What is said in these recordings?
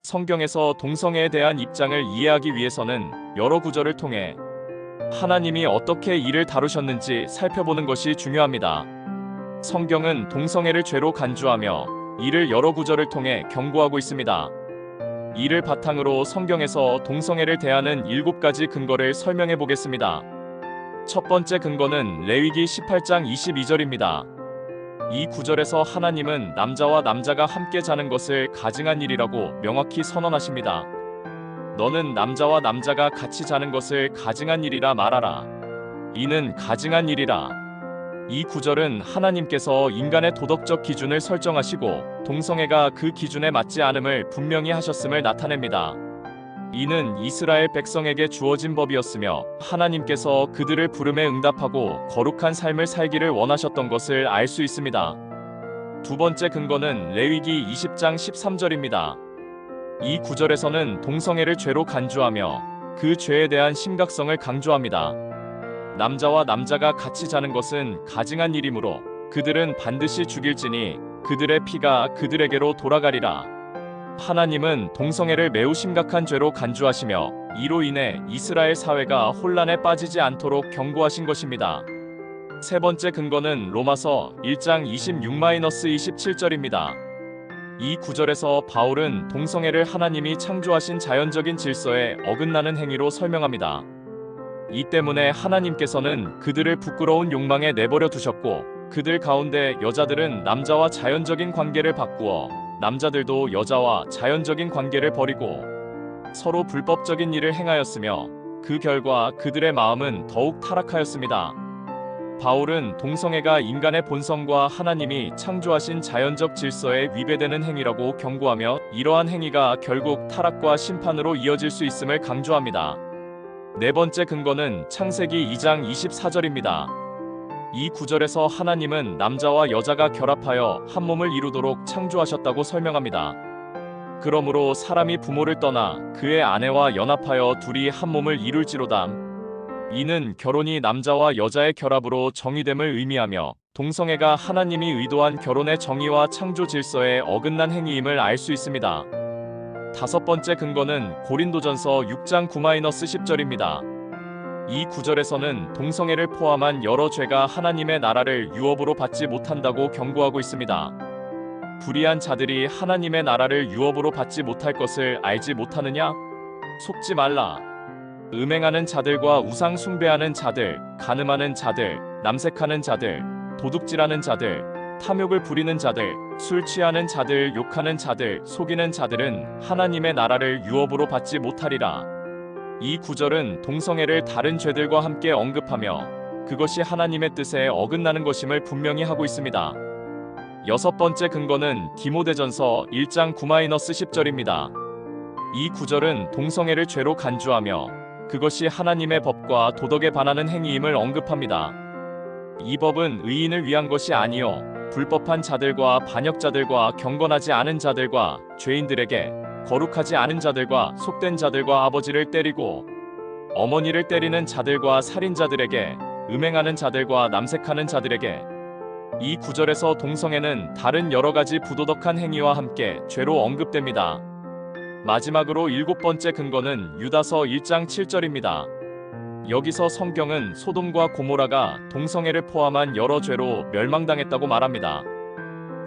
성경에서 동성애에 대한 입장을 이해하기 위해서는 여러 구절을 통해 하나님이 어떻게 이를 다루셨는지 살펴보는 것이 중요합니다. 성경은 동성애를 죄로 간주하며 이를 여러 구절을 통해 경고하고 있습니다. 이를 바탕으로 성경에서 동성애를 대하는 7가지 근거를 설명해 보겠습니다. 첫 번째 근거는 레위기 18장 22절입니다. 이 구절에서 하나님은 남자와 남자가 함께 자는 것을 가증한 일이라고 명확히 선언하십니다. 너는 남자와 남자가 같이 자는 것을 가증한 일이라 말하라. 이는 가증한 일이라. 이 구절은 하나님께서 인간의 도덕적 기준을 설정하시고 동성애가 그 기준에 맞지 않음을 분명히 하셨음을 나타냅니다. 이는 이스라엘 백성에게 주어진 법이었으며 하나님께서 그들을 부름에 응답하고 거룩한 삶을 살기를 원하셨던 것을 알 수 있습니다. 두 번째 근거는 레위기 20장 13절입니다. 이 구절에서는 동성애를 죄로 간주하며 그 죄에 대한 심각성을 강조합니다. 남자와 남자가 같이 자는 것은 가증한 일이므로 그들은 반드시 죽일지니 그들의 피가 그들에게로 돌아가리라. 하나님은 동성애를 매우 심각한 죄로 간주하시며 이로 인해 이스라엘 사회가 혼란에 빠지지 않도록 경고하신 것입니다. 세 번째 근거는 로마서 1장 26-27절입니다. 이 구절에서 바울은 동성애를 하나님이 창조하신 자연적인 질서에 어긋나는 행위로 설명합니다. 이 때문에 하나님께서는 그들을 부끄러운 욕망에 내버려 두셨고 그들 가운데 여자들은 남자와 자연적인 관계를 바꾸어 남자들도 여자와 자연적인 관계를 버리고 서로 불법적인 일을 행하였으며 그 결과 그들의 마음은 더욱 타락하였습니다. 바울은 동성애가 인간의 본성과 하나님이 창조하신 자연적 질서에 위배되는 행위라고 경고하며 이러한 행위가 결국 타락과 심판으로 이어질 수 있음을 강조합니다. 네 번째 근거는 창세기 2장 24절입니다. 이 구절에서 하나님은 남자와 여자가 결합하여 한 몸을 이루도록 창조하셨다고 설명합니다. 그러므로 사람이 부모를 떠나 그의 아내와 연합하여 둘이 한 몸을 이룰지로다. 이는 결혼이 남자와 여자의 결합으로 정의됨을 의미하며 동성애가 하나님이 의도한 결혼의 정의와 창조 질서에 어긋난 행위임을 알 수 있습니다. 다섯 번째 근거는 고린도전서 6장 9-10절입니다. 이 구절에서는 동성애를 포함한 여러 죄가 하나님의 나라를 유업으로 받지 못한다고 경고하고 있습니다. 불의한 자들이 하나님의 나라를 유업으로 받지 못할 것을 알지 못하느냐? 속지 말라. 음행하는 자들과 우상 숭배하는 자들, 간음하는 자들, 남색하는 자들, 도둑질하는 자들, 탐욕을 부리는 자들, 술 취하는 자들, 욕하는 자들, 속이는 자들은 하나님의 나라를 유업으로 받지 못하리라. 이 구절은 동성애를 다른 죄들과 함께 언급하며 그것이 하나님의 뜻에 어긋나는 것임을 분명히 하고 있습니다. 여섯 번째 근거는 디모데전서 1장 9-10절입니다. 이 구절은 동성애를 죄로 간주하며 그것이 하나님의 법과 도덕에 반하는 행위임을 언급합니다. 이 법은 의인을 위한 것이 아니요 불법한 자들과 반역자들과 경건하지 않은 자들과 죄인들에게 거룩하지 않은 자들과 속된 자들과 아버지를 때리고 어머니를 때리는 자들과 살인자들에게 음행하는 자들과 남색하는 자들에게. 이 구절에서 동성애는 다른 여러 가지 부도덕한 행위와 함께 죄로 언급됩니다. 마지막으로 일곱 번째 근거는 유다서 1장 7절입니다. 여기서 성경은 소돔과 고모라가 동성애를 포함한 여러 죄로 멸망당했다고 말합니다.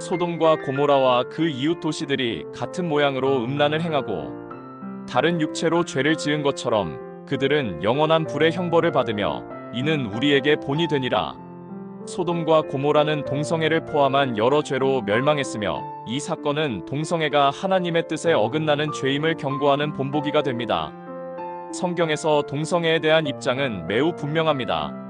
소돔과 고모라와 그 이웃 도시들이 같은 모양으로 음란을 행하고 다른 육체로 죄를 지은 것처럼 그들은 영원한 불의 형벌을 받으며 이는 우리에게 본이 되니라. 소돔과 고모라는 동성애를 포함한 여러 죄로 멸망했으며 이 사건은 동성애가 하나님의 뜻에 어긋나는 죄임을 경고하는 본보기가 됩니다. 성경에서 동성애에 대한 입장은 매우 분명합니다.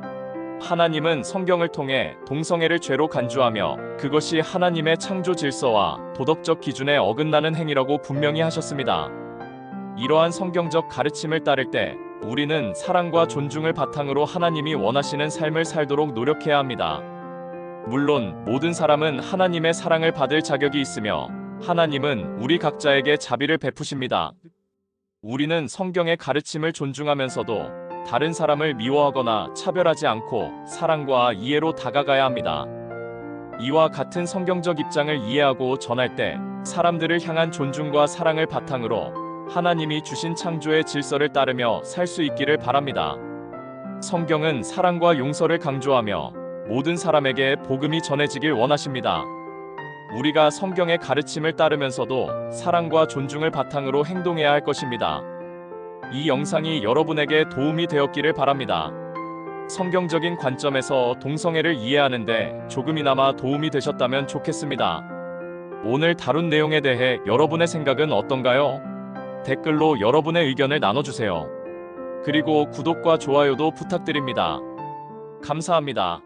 하나님은 성경을 통해 동성애를 죄로 간주하며 그것이 하나님의 창조 질서와 도덕적 기준에 어긋나는 행위라고 분명히 하셨습니다. 이러한 성경적 가르침을 따를 때 우리는 사랑과 존중을 바탕으로 하나님이 원하시는 삶을 살도록 노력해야 합니다. 물론 모든 사람은 하나님의 사랑을 받을 자격이 있으며 하나님은 우리 각자에게 자비를 베푸십니다. 우리는 성경의 가르침을 존중하면서도 다른 사람을 미워하거나 차별하지 않고 사랑과 이해로 다가가야 합니다. 이와 같은 성경적 입장을 이해하고 전할 때 사람들을 향한 존중과 사랑을 바탕으로 하나님이 주신 창조의 질서를 따르며 살 수 있기를 바랍니다. 성경은 사랑과 용서를 강조하며 모든 사람에게 복음이 전해지길 원하십니다. 우리가 성경의 가르침을 따르면서도 사랑과 존중을 바탕으로 행동해야 할 것입니다. 이 영상이 여러분에게 도움이 되었기를 바랍니다. 성경적인 관점에서 동성애를 이해하는데 조금이나마 도움이 되셨다면 좋겠습니다. 오늘 다룬 내용에 대해 여러분의 생각은 어떤가요? 댓글로 여러분의 의견을 나눠주세요. 그리고 구독과 좋아요도 부탁드립니다. 감사합니다.